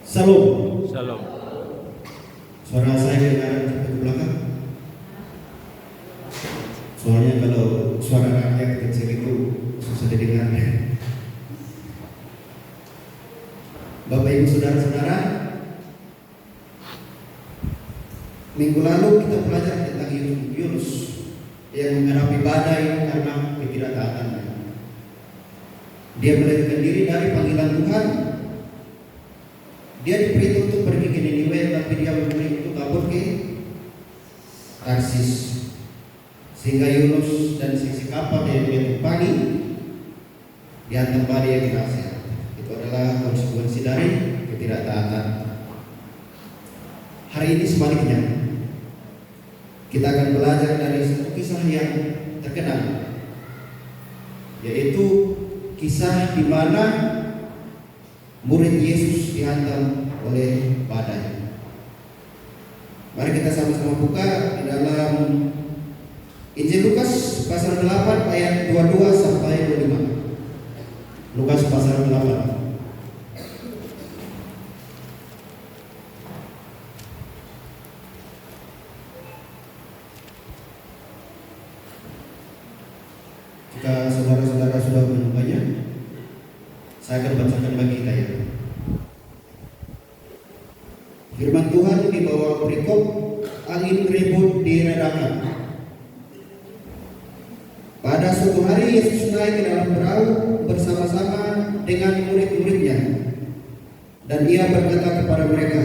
Salam. Salam. Suara saya kedengaran sampai ke belakang. Soalnya kalau suara rakyat kecil itu susah didengar. Bapak Ibu Saudara-saudara, minggu lalu kita belajar tentang Yunus yang menghadapi badai karena ketidaktaatannya. Dia melarikan diri dari panggilan Tuhan. Dia diperintah untuk pergi ke Niniwe, tapi dia memilih untuk kabur ke Tarsis. Sehingga Yunus dan sisi kapal yang dia tumpangi dihantam badai yang dahsyat. Itu adalah konsekuensi dari ketidaktaatan. Hari ini sebaliknya, kita akan belajar dari satu kisah yang terkenal, yaitu kisah di mana murid Yesus dihantam oleh badai. Mari kita sama-sama buka di dalam Injil Lukas pasal 8 ayat 22 sampai 25. Lukas pasal 8. Jika saudara-saudara sudah menemukannya, saya akan bacakan bagi kita ya. Firman Tuhan di bawah perikop, angin ribut diredakan. Pada suatu hari Yesus naik ke dalam perahu bersama-sama dengan murid-muridnya, dan ia berkata kepada mereka,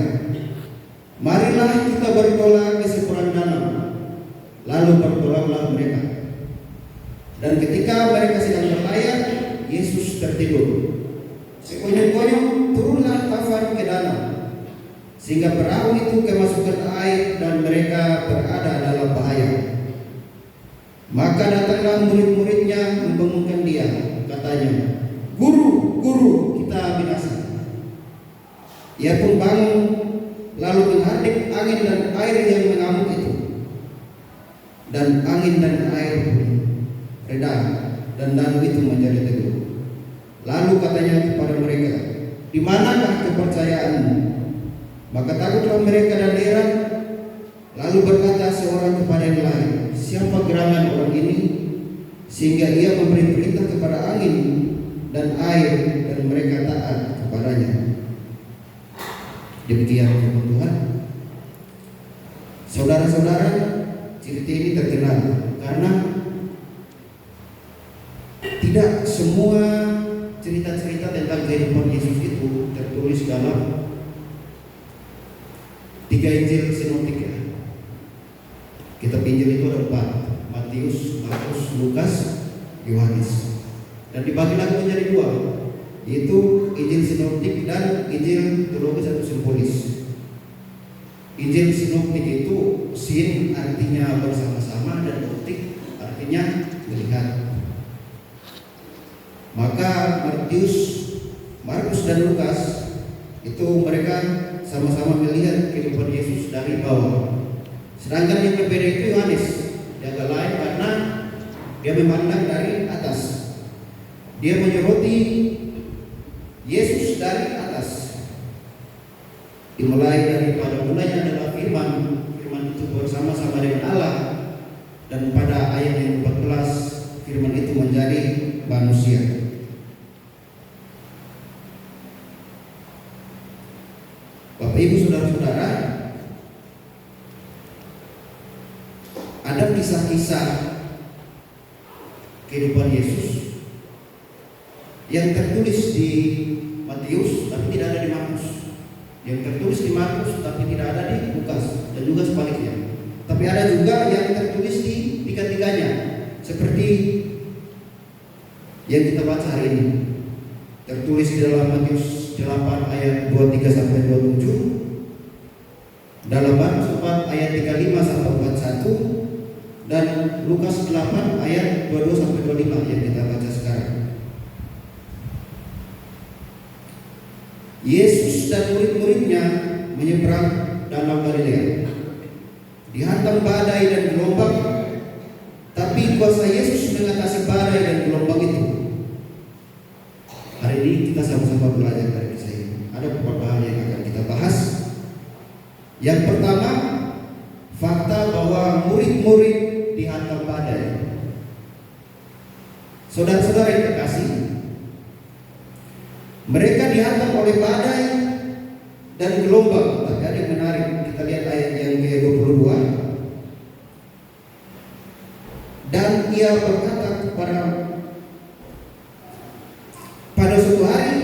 "Marilah kita bertolak ke seberang danau." Lalu bertolaklah mereka. Dan ketika mereka sedang berlayar, Yesus tertidur. Sekonyong-konyong turunlah tawar ke danau, sehingga perahu itu kemasukan air dan mereka berada dalam bahaya. Maka datanglah murid-muridnya membangunkan dia, katanya, "Guru, guru, kita binasa." Ia pun bangun, lalu menghardik angin dan air yang mengamuk itu. Dan angin dan air pun reda, dan danau itu menjadi teduh. Lalu katanya kepada mereka, "Di manakah kepercayaanmu?" Maka takutlah mereka dan heran. Lalu berkata seorang kepada yang lain, "Siapa gerangan orang ini sehingga ia memberi perintah kepada angin dan air dan mereka taat kepadanya?" Demikian firman Tuhan. Saudara-saudara, cerita ini terkenal karena tidak semua cerita-cerita tentang kehidupan Yesus itu tertulis dalam 3 Injil sinoptik ya. Kitab Injil itu ada 4, Matius, Markus, Lukas, Yohanes. Dan dibagi lagi menjadi 2, yaitu Injil sinoptik dan Injil teologis atau simbolis. Injil sinoptik itu sin artinya bersama-sama dan optik artinya melihat. Maka Matius, Markus dan Lukas itu mereka sama-sama melihat kehidupan Yesus dari bawah. Sedangkan yang berbeda itu Yohanes, yang agak lain karena dia memandang dari atas. Dia menyoroti Yesus dari atas. Dimulai dari pada mulanya adalah firman itu bersama-sama dengan Allah, dan pada ayat yang 14 firman itu menjadi manusia. Bapak Ibu Saudara-saudara, ada kisah-kisah kehidupan Yesus yang tertulis di Matius tapi tidak ada di Markus, yang tertulis di Markus tapi tidak ada di Lukas, dan juga sebaliknya. Tapi ada juga yang tertulis di tiga-tiganya, seperti yang kita baca hari ini, tertulis di dalam Matius 8 ayat 23 sampai 27, dalam Markus 4 ayat 35 sampai 41, dan Lukas 8 ayat 22 sampai 25 yang kita baca sekarang. Yesus dan murid-muridnya menyeberang danau Galilea. Dihantam badai dan gelombang, tapi kuasa Yesus mengatasi badai dan gelombang itu. Hari ini kita sama-sama belajar dari kisah ini. Ada beberapa hal yang akan kita Yang pertama, fakta bahwa murid-murid dihantam badai. Saudara-saudara yang terkasih, mereka dihantam oleh badai dan gelombang. Tapi ada yang menarik, kita lihat ayat yang ke-22. Dan ia berkata pada suatu hari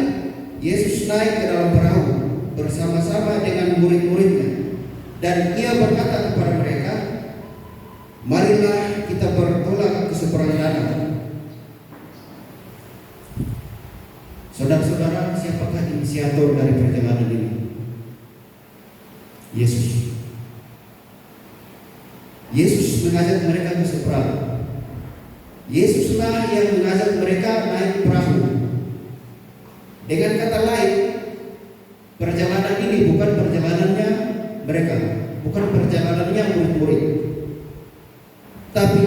Yesus naik ke dalam perahu bersama-sama dengan murid-muridnya, dan ia berkata kepada mereka, marilah kita bertolak ke seberang danau. Saudara-saudara, siapakah inisiator dari perjalanan ini? Yesus. Yesus mengajak mereka ke seberang. Yesuslah yang mengajak mereka naik perahu. Dengan kata lain, perjalanan ini bukan perjalanannya mereka, bukan perjalanannya murid-murid, tapi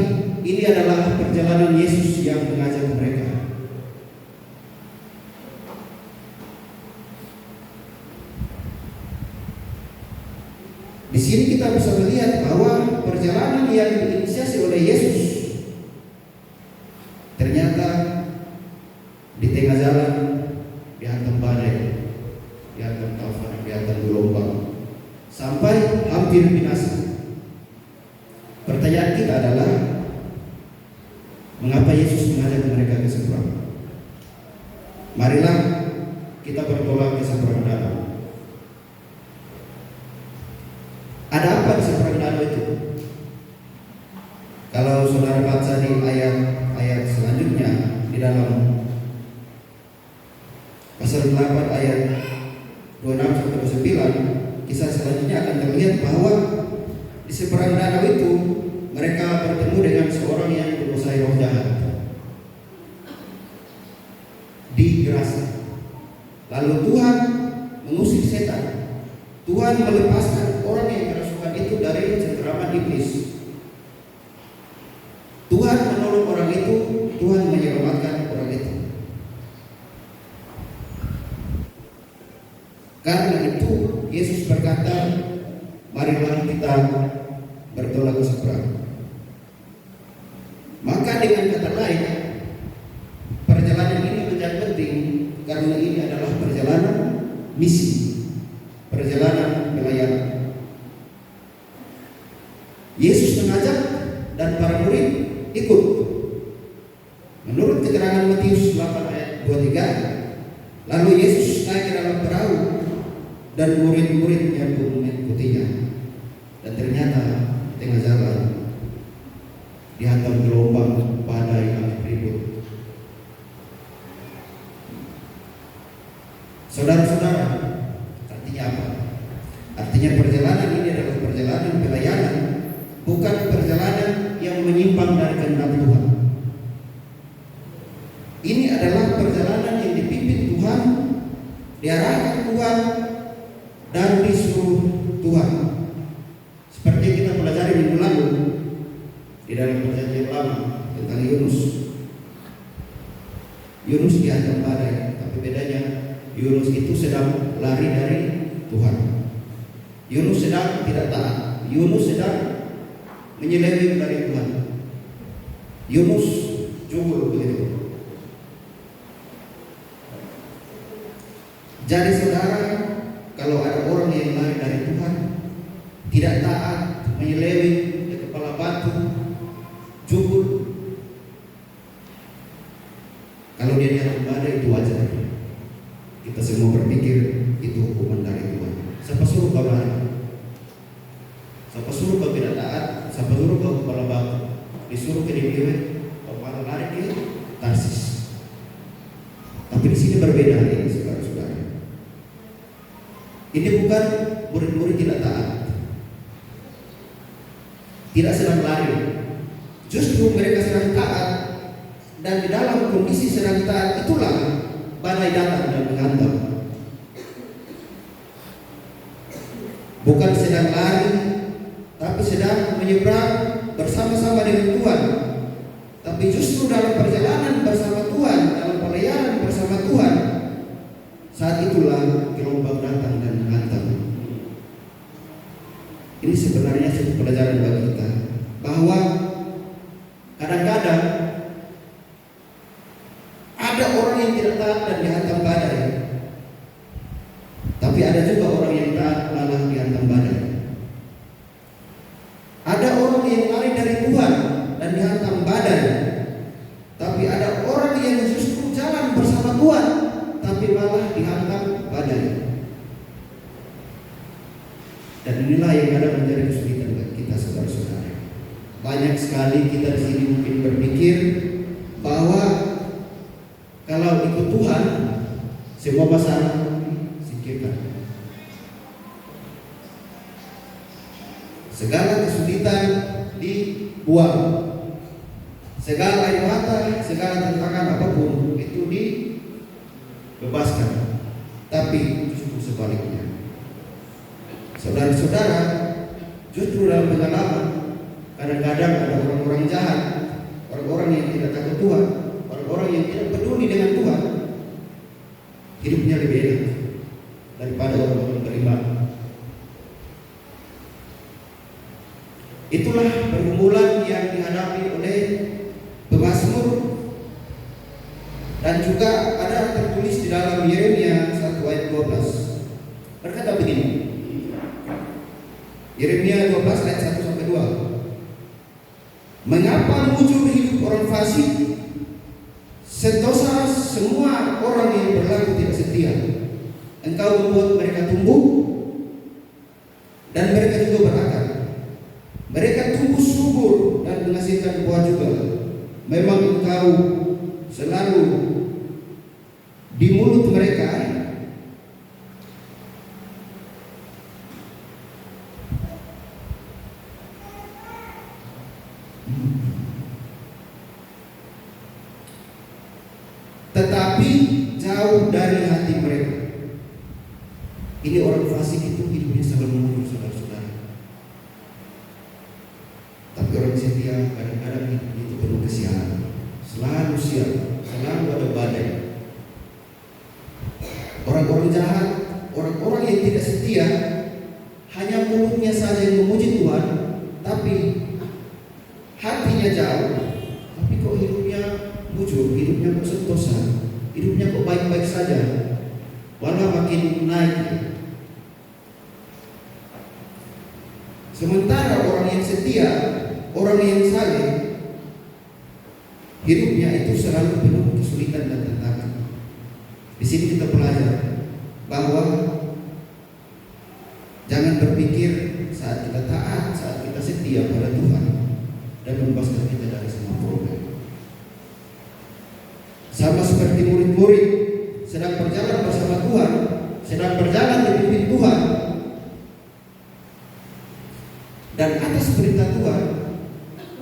ini adalah perjalanan Yesus yang mengajak mereka. Di sini kita bisa melihat bahwa perjalanan yang diinisiasi oleh Yesus ternyata di tengah jalan dihantam badai, dihantam taufan, dihantam gelombang, sampai hampir binasa. Pertanyaan kita adalah, mengapa Yesus mengajak mereka ke seberang? Marilah kita bertolak ke seberang danau. Ada apa di seberang danau itu? Kalau saudara baca di ayat selanjutnya di dalam pasal 8 ayat 26 sampai 29, kisah selanjutnya akan terlihat bahwa di seberang danau itu mereka bertemu dengan seorang yang menguasai roh jahat di Gerasa. Lalu Tuhan mengusir setan. Tuhan melepaskan orang yang kerasukan itu dari cengkeraman iblis. Tuhan menolong orang itu, Tuhan menyelamatkan orang itu. Karena itu Yesus berkata, marilah kita bertolak ke seberang. Maka dengan kata lain, perjalanan ini menjadi penting karena ini adalah perjalanan misi, perjalanan pelayanan. Yesus mengajak dan para murid ikut. Menurut keterangan Matius 8 ayat 23, lalu Yesus naik ke dalam perahu dan murid-muridnya pun mengikutinya. Dan ternyata di tengah jalan dihantam gelombang, badai, angin ribut. Saudara-saudara, artinya apa? Artinya perjalanan ini adalah perjalanan pelayanan, bukan perjalanan yang menyimpang dari kehendak Tuhan. Ini adalah perjalanan yang dipimpin Tuhan, diarahkan Tuhan, dan disuruh Tuhan. Seperti kita pelajari minggu lalu di dalam perjanjian lama tentang Yunus. Yunus dihantam badai, tapi bedanya Yunus itu sedang lari dari Tuhan. Yunus sedang tidak taat. Yunus sedang menyeleweng dari Tuhan. Yunus jubur begitu. Jadi saudara, kalau ada orang yang lari dari Tuhan, tidak taat, menyeleweng di kepala batu, jubur, kalau dia dihantam badai itu wajar. Kita semua berpikir itu hukuman dari Tuhan. Siapa suruh kau lari? Siapa suruh kau tidak taat? Siapa suruh kau kepala batu? Disuruh ke Niniwe, kau malah lari ke Tarsis. Tapi di sini berbeda ini, saudara-saudara. Ini bukan murid-murid tidak taat, tidak sedang lari. Justru mereka sedang taat, dan di dalam kondisi sedang taat itulah badai datang dan menghantam. Bukan sedang lari, tapi sedang menyeberang bersama-sama dengan Tuhan. Tapi justru dalam perjalanan bersama Tuhan, dalam pelayanan bersama Tuhan, saat itulah gelombang datang dan menghantam. Ini sebenarnya satu pelajaran bagi kita bahwa kadang-kadang ada orang yang tidak taat dan dihantam badai, tapi ada juga orang yang taat malah dihantam badai. Ada orang yang lari dari Tuhan dan dihantam badai, tapi ada orang yang justru jalan bersama Tuhan tapi malah dihantam badai. Dan inilah yang kadang menjadi kesulitan bagi kita, saudara-saudara. Banyak sekali kita di sini mungkin berpikir bahwa kalau ikut Tuhan semua masalah disingkirkan, segala kesulitan dibuang, segala air mata, segala tantangan apapun itu dibebaskan. Tapi justru sebaliknya, saudara-saudara, justru dalam pengalaman kadang-kadang ada orang-orang jahat, orang-orang yang tidak takut Tuhan, orang-orang yang tidak peduli dengan Tuhan, hidupnya lebih enak daripada orang-orang beriman. Itulah pergumulan yang dihadapi oleh pemazmur, dan juga ada tertulis di dalam Yeremia 1 ayat 12. Berkata begini, Yeremia 12 ayat 1 sampai 2. Mengapa muncul hidup orang fasik, sentosa semua orang yang berlaku tidak setia? Engkau membuat mereka tumbuh dan mereka juga berakar. Mereka tumbuh subur dan menghasilkan buah juga. Memang engkau selalu di mulut mereka tetapi jauh dari hati mereka. Ini orang fasik itu hidupnya selalu mundur, saudara-saudara. Tapi orang setia kadang-kadang hidupnya itu penuh kesialan, selalu sial, selalu ada badai. Orang-orang jahat, orang-orang yang tidak setia, hanya mulutnya saja yang memuji Tuhan, tapi hatinya jauh. Tapi kok hidupnya bujur, hidupnya kok sentosa, hidupnya kok baik-baik saja, malah makin naik. Sementara orang yang setia, orang yang saleh, hidupnya itu selalu penuh kesulitan dan tantangan. Di sini kita belajar bahwa jangan berpikir saat kita taat, saat kita setia pada Tuhan dan membebaskan kita dari semua problem. Sama seperti murid-murid sedang berjalan bersama Tuhan, sedang berjalan dipimpin Tuhan, dan atas perintah Tuhan,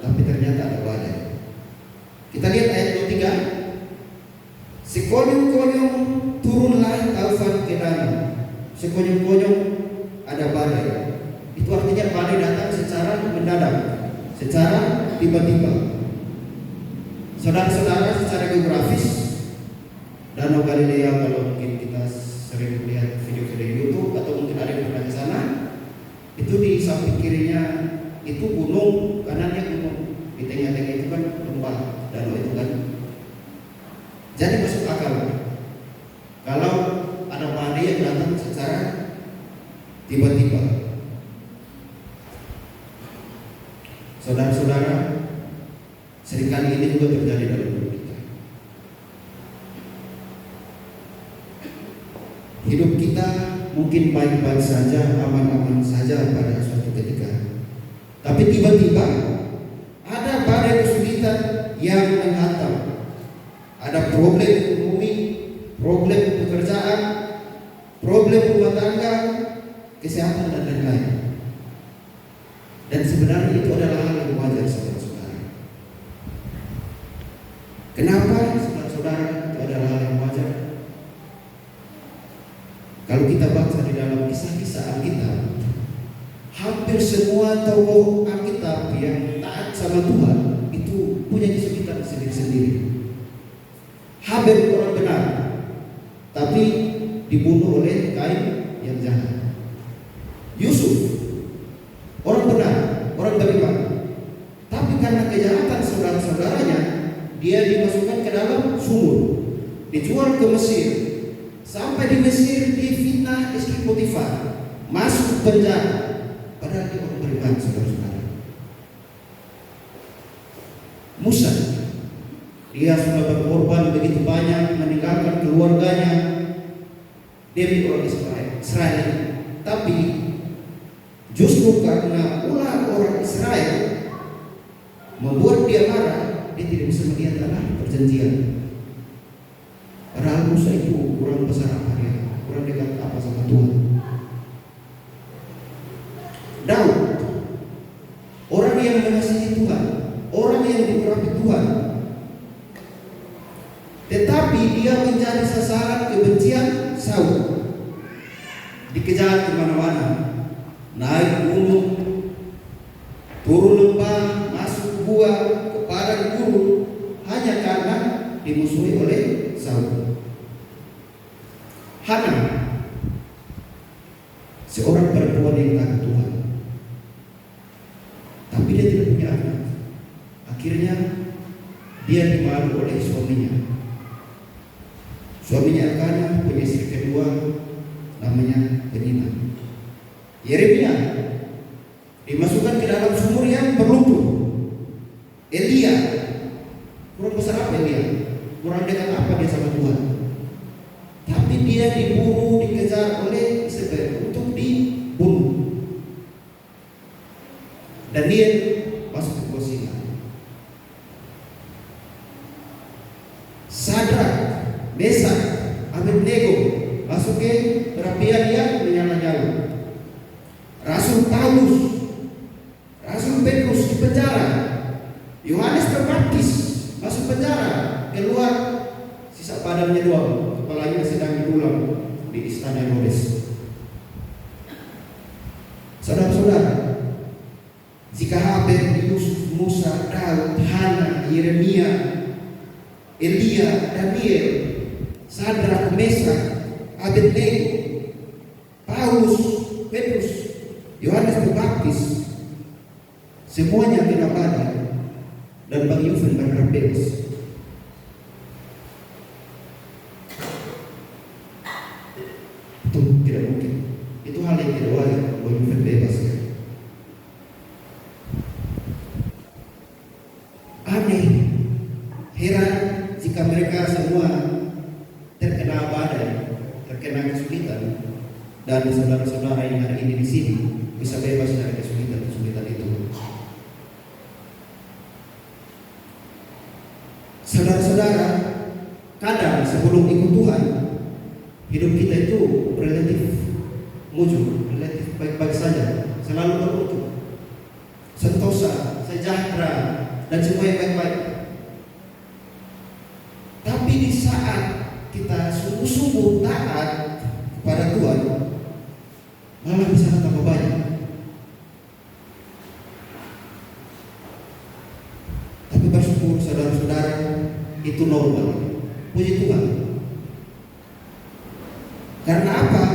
tapi ternyata ada badai. Kita lihat ayat 23. Sekonyong-konyong turunlah taufan ke danau. Sekonyong-konyong ada badai. Itu artinya badai datang secara mendadak, secara tiba-tiba. Saudara-saudara, secara geografis, Danau Galilea, kalau mungkin kita sering lihat video-video YouTube atau mungkin ada yang pernah ke sana, itu di samping kirinya itu gunung, kanannya gunung, di tengah-tengah itu kan lembah danau itu kan. Jadi masuk akal kalau ada badai yang datang secara tiba-tiba. Saudara-saudara, seringkali ini juga terjadi dalam hidup kita. Hidup kita mungkin baik-baik saja, aman-aman saja pada suatu ketika, tapi tiba-tiba ada badai kesulitan yang menghantam. Ada problem ekonomi, problem pekerjaan, problem rumah tangga, kesehatan dan lain-lain. Dan sebenarnya itu adalah hal yang wajar, saudara-saudara. Kenapa, saudara-saudara, itu adalah hal yang wajar? Kalau kita baca di dalam kisah-kisah Alkitab, hampir semua tokoh Alkitab yang taat sama Tuhan itu punya kesulitan sendiri-sendiri. Habel orang benar, tapi dibunuh oleh Kain yang jahat. Yusuf dijual ke Mesir. Sampai di Mesir dia fitnah istri Potifar, masuk penjara. Padahal dia orang beriman, saudara-saudara. Musa, dia sudah berkorban begitu banyak, meninggalkan keluarganya demi orang Israel. Tapi justru karena ulah orang Israel membuat dia marah, dia tidak bisa melihat tanah perjanjian. Padahal Musa itu kurang besar apa dia, kurang dekat apa sama Tuhan. Daud, orang yang mengasihi Tuhan, orang yang diurapi Tuhan, tetapi dia menjadi sasaran kebencian Saul. Dikejar kemana-mana, naik gunung, turun lembah, masuk gua, ke padang gurun, hanya karena dimusuhi oleh Saul. Hana, seorang perempuan yang takut Tuhan, tapi dia tidak punya anak. Akhirnya dia dimalu oleh suaminya. Suaminya Elkanah punya istri kedua, namanya Penina. Yeremia dimasukkan ke dalam sumur yang berlumpur. Elia, kurang besar apa Elia? Kurang dekat apa dia sama Tuhan? Tapi dia diburu, dikejar oleh Isabel untuk dibunuh. Daniel masuk ke gua singa. Sadrak, Mesak, Abednego masuk ke perapian yang menyala-nyala. Rasul Paulus, Rasul Petrus di penjara. Yohanes Pembaptis masuk penjara, keluar sisa badannya doang, kepalanya sedang diulang di istana Herodes. Saudara-saudara, jika Habel, Yusuf, Musa, Daud, Hana, Yeremia, Elia, Daniel, Sadrak, Mesak, Abednego, Paulus, Petrus, Yohanes Pembaptis, semuanya kena badai dan Bang Yusuf bebas. Itu tidak mungkin. Itu hal yang tidak wajar. Bang Yusuf bebas ya. Aneh, heran jika mereka semua terkena badai, terkena kesulitan, dan saudara-saudara yang hari ini di sini bisa bebas dari kesulitan itu. Saudara-saudara, kadang sebelum ikut Tuhan, hidup kita itu relatif mujur, relatif baik-baik saja, selalu beruntung, sentosa, sejahtera, dan semua yang baik-baik. Tapi di saat kita sungguh-sungguh taat kepada Tuhan, malah bisa tambah banyak. Tapi bersyukur saudara-saudara, itu normal. Puji Tuhan. Karena apa?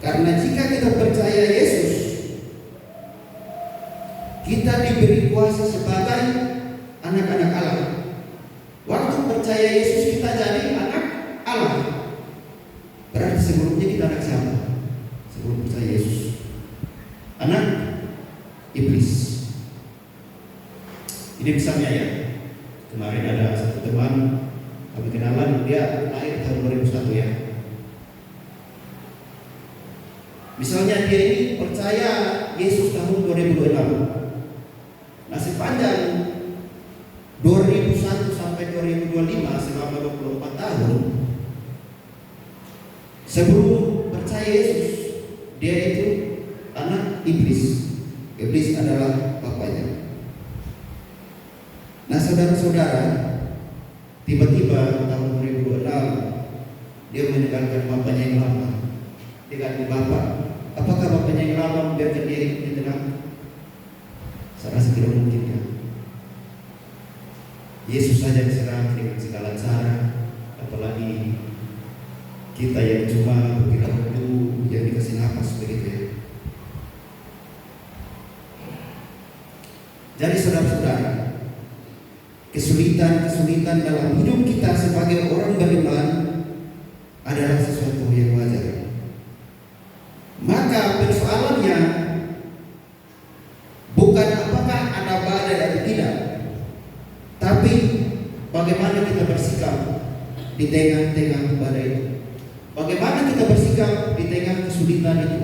Karena jika kita percaya Yesus, kita diberi kuasa sebagai anak-anak Allah. Waktu percaya Yesus kita jadi anak Allah. Berarti sebelumnya kita anak siapa? Sebelum percaya Yesus, anak iblis. Ini misalnya ya, kemarin ada satu teman kami kenalan, dia lahir tahun 2001 ya. Misalnya dia ini percaya Yesus tahun 2006. Nah sepanjang 2001 sampai 2025 selama 24 tahun sebelum percaya Yesus, dia itu anak iblis. Iblis adalah bapaknya. Nah saudara-saudara, tiba-tiba tahun 2006 dia meninggalkan bapaknya yang lama. Dia ganti bapak. Apakah bapaknya yang lama membiarkan dia hidupnya tenang? Saya rasa tidak mungkin ya. Yesus saja diserang dengan segala cara, apalagi kita yang cuma begitu dulu yang dikasih nafas begitu ya. Jadi saudara-saudara, kesulitan-kesulitan dalam hidup kita sebagai orang beriman adalah sesuatu yang wajar. Maka persoalannya bukan apakah ada badai atau tidak, tapi bagaimana kita bersikap di tengah-tengah badai itu. Bagaimana kita bersikap di tengah kesulitan itu.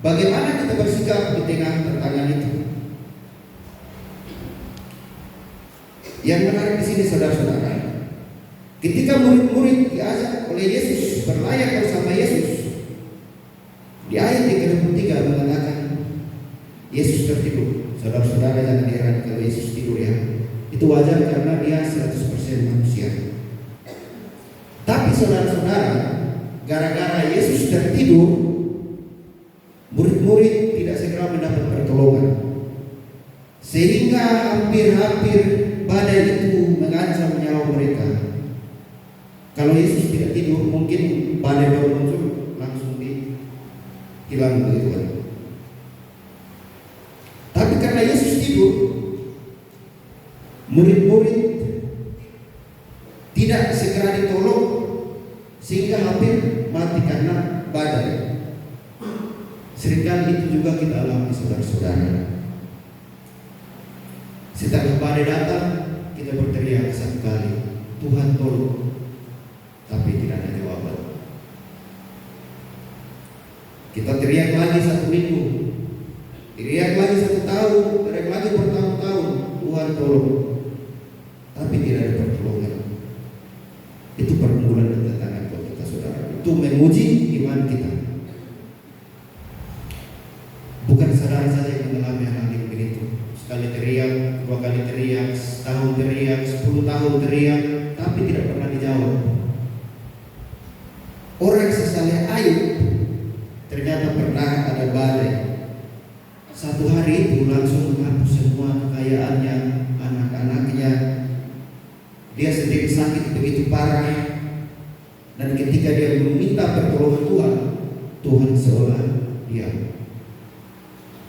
Bagaimana kita bersikap di tengah tantangan itu. Yang menarik di sini saudara-saudara, ketika murid-murid diajak oleh Yesus berlayar bersama Yesus, di ayat 33 mengatakan Yesus tertidur. Saudara-saudara jangan heran kalau Yesus tidur ya. Itu wajar karena dia 100% manusia. Tapi saudara-saudara, gara-gara Yesus tertidur, murid-murid tidak segera mendapat pertolongan. Sehingga hampir-hampir badai itu mengancam nyawa mereka. Kalau Yesus tidak tidur, mungkin badai baru muncul langsung hilang begitu kan. Tapi karena Yesus tidur, murid-murid tidak segera ditolong sehingga hampir mati karena badai. Seringkali itu juga kita alami saudara-saudara. Setelah badai datang, kita berteriak satu kali, Tuhan tolong, tapi tidak ada jawaban. Kita teriak lagi 1 minggu, teriak lagi 1 tahun, teriak lagi bertahun-tahun, Tuhan tolong, tapi tidak ada pertolongan. Itu pergumulan dan tantangan buat kita saudara. Itu menguji iman kita. Bukan saudara saja yang mengalami hal yang begitu. Sekali teriak, 2 kali teriak, setahun teriak, 10 tahun teriak, tapi tidak pernah dijawab. Orang sesaleh Ayub ternyata pernah ada badai. Satu hari itu langsung menghapus semua kekayaannya, anak-anaknya. Dia sendiri sakit begitu parah. Dan ketika dia meminta pertolongan Tuhan, Tuhan seolah diam.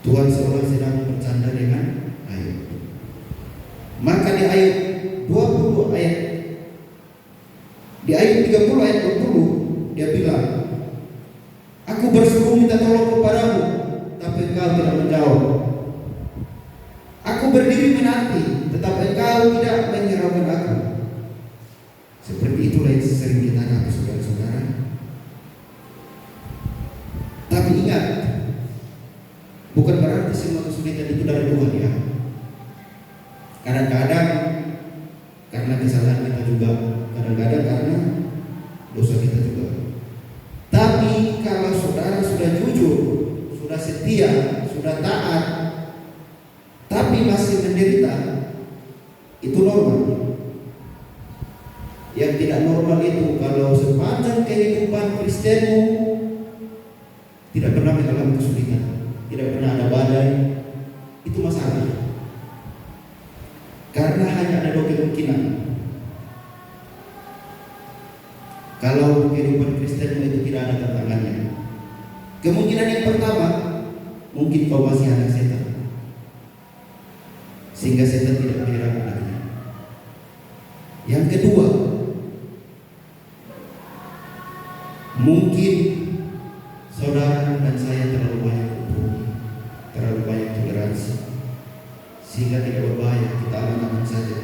Tuhan seolah sedang bercanda dengan Ayub. Maka di Ayub 20 ayat, di Ayub 30 ayat 20 dia bilang, aku berseru minta tolong kepadamu, tapi engkau tidak menjawab. Aku berdiri menanti, tetapi engkau tidak menghiraukan aku. Seperti itulah yang sering kita alami saudara-saudara. Tapi ingat, bukan berarti semua kesulitan itu dari Tuhan ya. Kadang-kadang karena kesalahan kita juga, kadang-kadang karena dosa kita juga. Tapi kalau saudara sudah jujur, sudah setia, sudah taat, tapi masih menderita, itu normal. Yang tidak normal itu kalau sepanjang kehidupan Kristenmu tidak pernah mengalami kesulitan, tidak pernah ada badai, itu masalah. Karena hanya ada 2 kemungkinan. Kalau kehidupan Kristenmu itu tidak ada tantangannya. Kemungkinan yang pertama, mungkin kau masih anak setan, sehingga setan tidak menyerang anaknya. Yang kedua, mungkin saudara dan saya terlalu banyak kompromi, terlalu banyak toleransi, sehingga tidak berbahaya, kita aman-aman saja.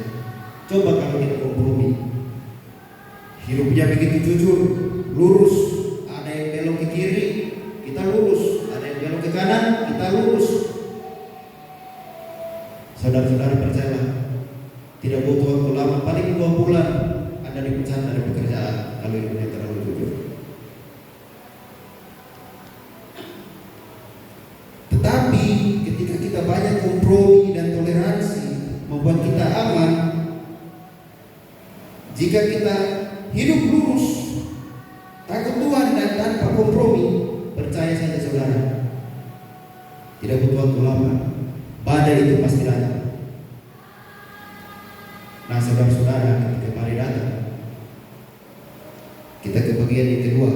Coba kalau kita kompromi, hidupnya begitu jujur, lurus, ada yang belok ke kiri, kita lurus, ada yang belok ke kanan, kita lurus. Saudara-saudara percayalah, tidak butuh waktu lama, paling 2 bulan Anda dipecat dari pekerjaan kalau hidupnya terlalu jujur. Tetapi ketika kita banyak kompromi dan toleransi membuat kita aman, jika kita hidup lurus, takut Tuhan dan tanpa kompromi, percaya saja saudara, tidak butuh waktu lama, badai itu pasti datang. Nah saudara-saudara, ketika badai datang, kita ke bagian yang kedua.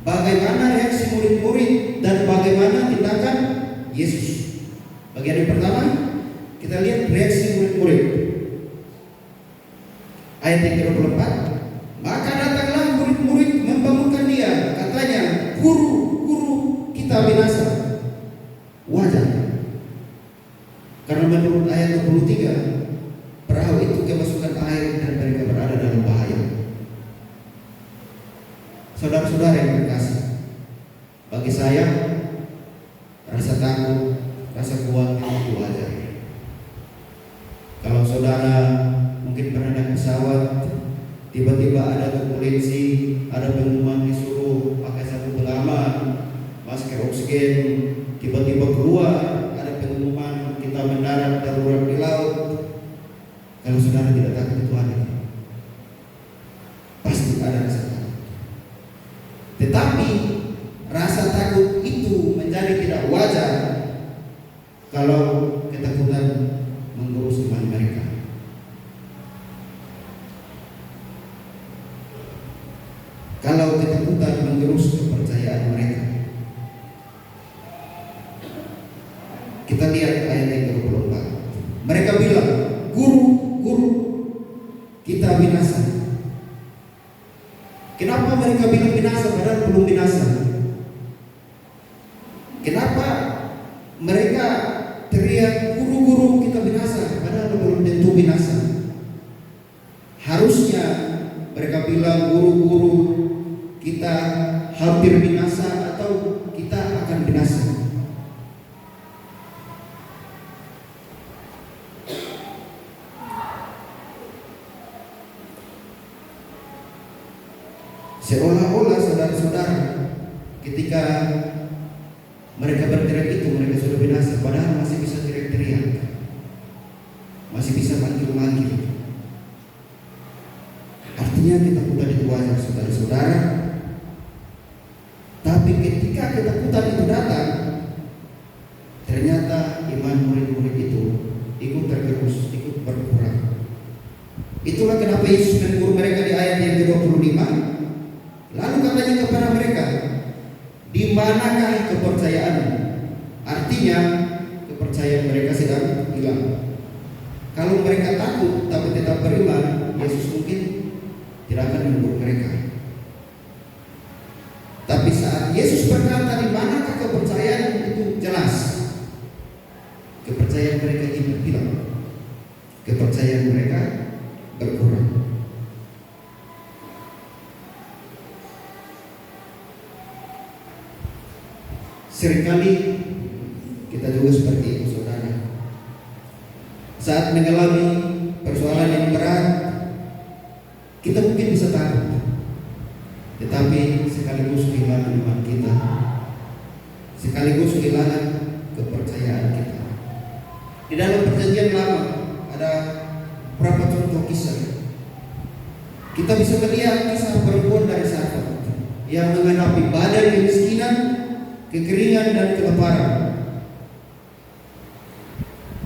Bagaimana reaksi murid-murid dan bagaimana tindakan Yesus? Bagian yang pertama, kita lihat reaksi murid-murid. ayat yang ke-24, maka datanglah murid-murid membangunkan dia, katanya, guru, guru, kita binasa. Wajar, karena menurut ayat 23, perahu itu kemasukan air dan mereka berada dalam bahaya. Saudara-saudara yang terkasih, bagi saya rasa takut, rasa khawatir itu wajar. Kalau saudara mungkin pernah naik pesawat, tiba-tiba ada turbulensi, ada pengumuman disuruh pakai sabuk pengaman, masker oksigen, tiba-tiba keluar ada pengumuman kita mendarat darurat di laut. Kalau saudara tidak takut, itu ada, pasti ada rasa takut. Tetapi rasa takut itu menjadi tidak wajar kalau ketakutan mengurus iman mereka. Kalau ketakutan menggerus kepercayaan mereka. Kita lihat ayat yang ke-24. Mereka bilang, guru, guru, kita binasa. Kenapa mereka bilang binasa padahal belum binasa? Kenapa mereka teriak, guru, guru, kita binasa padahal belum tentu binasa? Harusnya mereka bilang, guru, guru, kita hampir binasa atau kita akan binasa. Seolah-olah saudara-saudara ketika mereka berteriak itu mereka sudah binasa, padahal masih bisa teriak-teriak, masih bisa manggil-manggil. Artinya ketakutan itu wajar saudara-saudara. Tapi ketika ketakutan itu datang, ternyata iman murid-murid itu ikut tergerus, ikut berkurang. Itulah kenapa Yesus menegur mereka di ayat yang ke-25. Lalu katanya kepada mereka, di manakah kepercayaanmu? Artinya kepercayaan mereka sedang hilang. Kalau mereka takut tapi tetap beriman, Yesus mungkin tidak akan menegur mereka. Tapi saat Yesus berkata di manakah kepercayaan, itu jelas kepercayaan mereka hilang, kepercayaan mereka berkurang. Seringkali kita juga seperti itu saudara. Saat mengalami persoalan yang berat, kita mungkin bisa takut, tetapi sekaligus kehilangan iman kita, sekaligus kehilangan kepercayaan kita. Di dalam perjanjian lama ada berapa contoh kisah. Kita bisa melihat kisah perempuan dari Sarfat yang menghadapi badai kemiskinan, kekeringan dan kelaparan.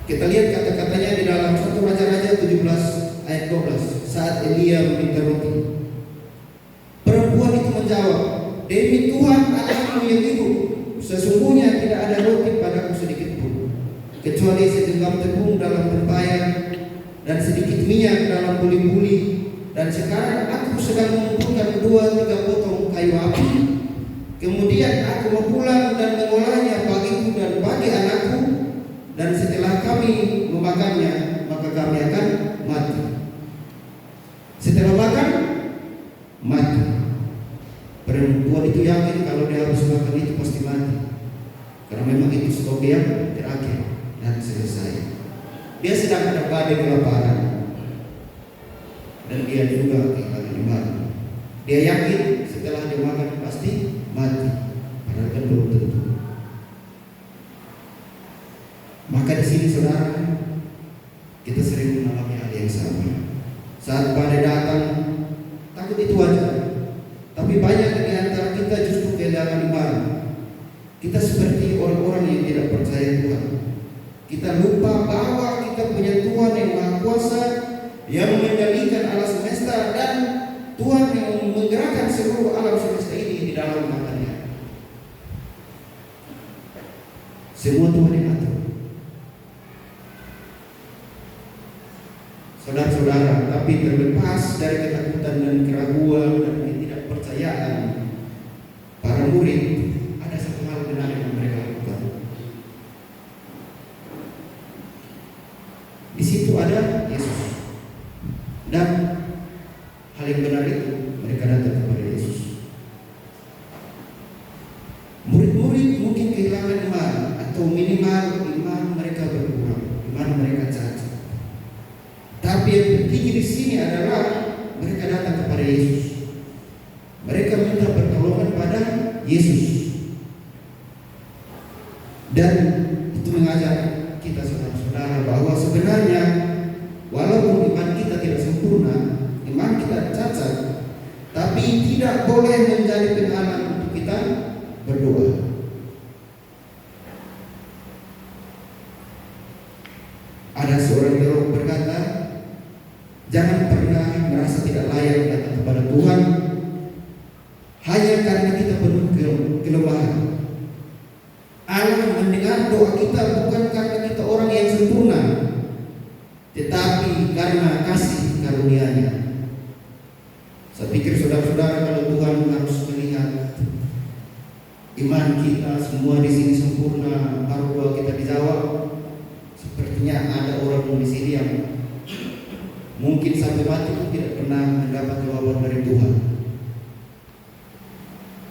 Kita lihat kata-katanya di dalam 1 Raja-Raja 17 ayat 12 saat Elia meminta roti. Perempuan itu menjawab, demi Tuhan Allahmu yang hidup, sesungguhnya tidak ada roti padaku sedikit pun, kecuali segenggam tepung dalam tempayan dan sedikit minyak dalam buli-buli. Dan sekarang aku sedang mengumpulkan 2-3 potong kayu api. Kemudian aku mau pulang dan mengolahnya bagiku dan bagi anakku, dan setelah kami memakannya maka kami akan mati. Setelah makan, mati. Perempuan itu yakin kalau dia harus makan itu pasti mati, karena memang itu stok yang terakhir dan selesai. Dia sedang ada badai kelaparan dan dia juga kehilangan iman. Dia yakin setelah dia makan pasti mati, padahal kan belum tentu. Maka di sini saudara, kita sering mengalami hal yang sama. Saat badai datang, takut itu wajar. Tapi banyak di antara kita justru kehilangan iman. Kita seperti orang-orang yang tidak percaya Tuhan. Kita lupa bahwa kita punya Tuhan yang Maha Kuasa, yang mengendalikan alam semesta, dan Tuhan yang menggerakkan seluruh alam semesta ini di dalam tangannya. Semua Tuhan yang atur. Saudara saudara-saudara, tapi terlepas dari ketakutan dan keraguan dan ketidakpercayaan para murid, ada satu hal benar yang mereka lakukan. Di situ ada Yesus, dan hal yang benar itu mereka datang kepada Yesus. Murid-murid mungkin kehilangan iman, atau minimal iman mereka berkurang, iman mereka cacat. Tapi yang penting di sini adalah mereka datang kepada Yesus. Mereka minta pertolongan pada Yesus. Dan itu mengajar kita saudara-saudara bahwa sebenarnya walaupun iman kita tidak sempurna, iman kita cacat, tapi tidak boleh menjadi penghalang untuk kita berdoa. Ada seorang teolog berkata, jangan pernah merasa tidak layak datang kepada Tuhan hanya karena kita penuh kelemahan. Allah mendengar doa kita bukan karena kita orang yang sempurna, tetapi karena kasih karunia-Nya. Saya pikir saudara-saudara, kalau Tuhan harus melihat iman kita semua di sini sempurna, baru doa kita dijawab, sepertinya ada orang di sini yang mungkin sampai mati pun tidak pernah mendapat jawaban dari Tuhan.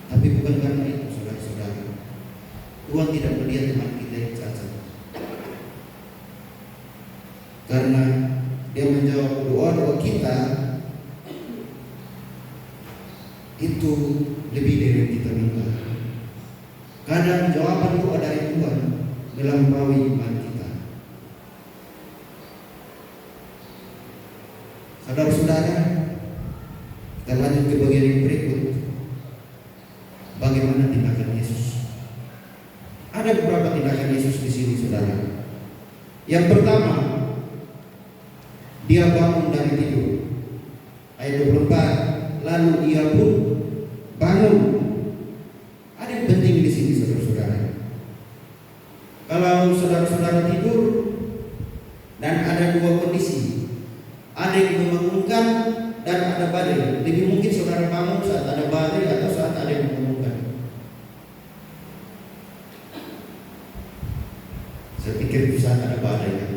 Tapi bukan karena itu, saudara-saudara. Tuhan tidak melihat iman kita yang cacat, karena Dia menjawab doa-doa kita itu lebih dari yang kita minta. Kadang jawaban doa dari Tuhan melampaui iman kita. Saudara-saudara, kita lanjut ke bagian yang berikut. Bagaimana tindakan Yesus? Ada beberapa tindakan Yesus di sini, saudara. Yang pertama, Dia bangun dari tidur. Ayat 24, lalu Dia pun bangun. Ada yang penting di sini, saudara-saudara. Kalau saudara-saudara tidur dan ada dua kondisi, ada yang membangunkan dan ada badai. Lebih mungkin saudara bangun saat ada badai atau saat ada yang membangunkan. Saya pikir saat ada badai ya.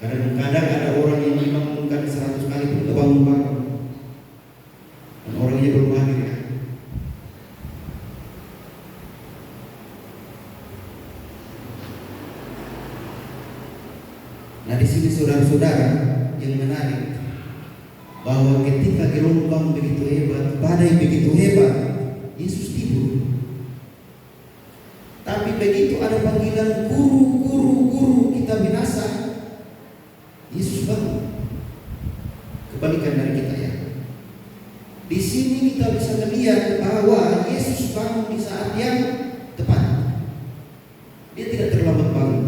Kadang-kadang ada orang yang membangunkan 100 kali pun tidak bangun-bangun, dan orangnya belum hadir ya. Nah, di sini saudara-saudara, yang menarik bahwa ketika gelombang begitu hebat, badai begitu hebat, Yesus tidur. Tapi begitu ada panggilan guru, kita binasa, Yesus bangun. Kebalikan dari kita ya. Di sini kita bisa melihat bahwa Yesus bangun di saat yang tepat. Dia tidak terlambat bangun.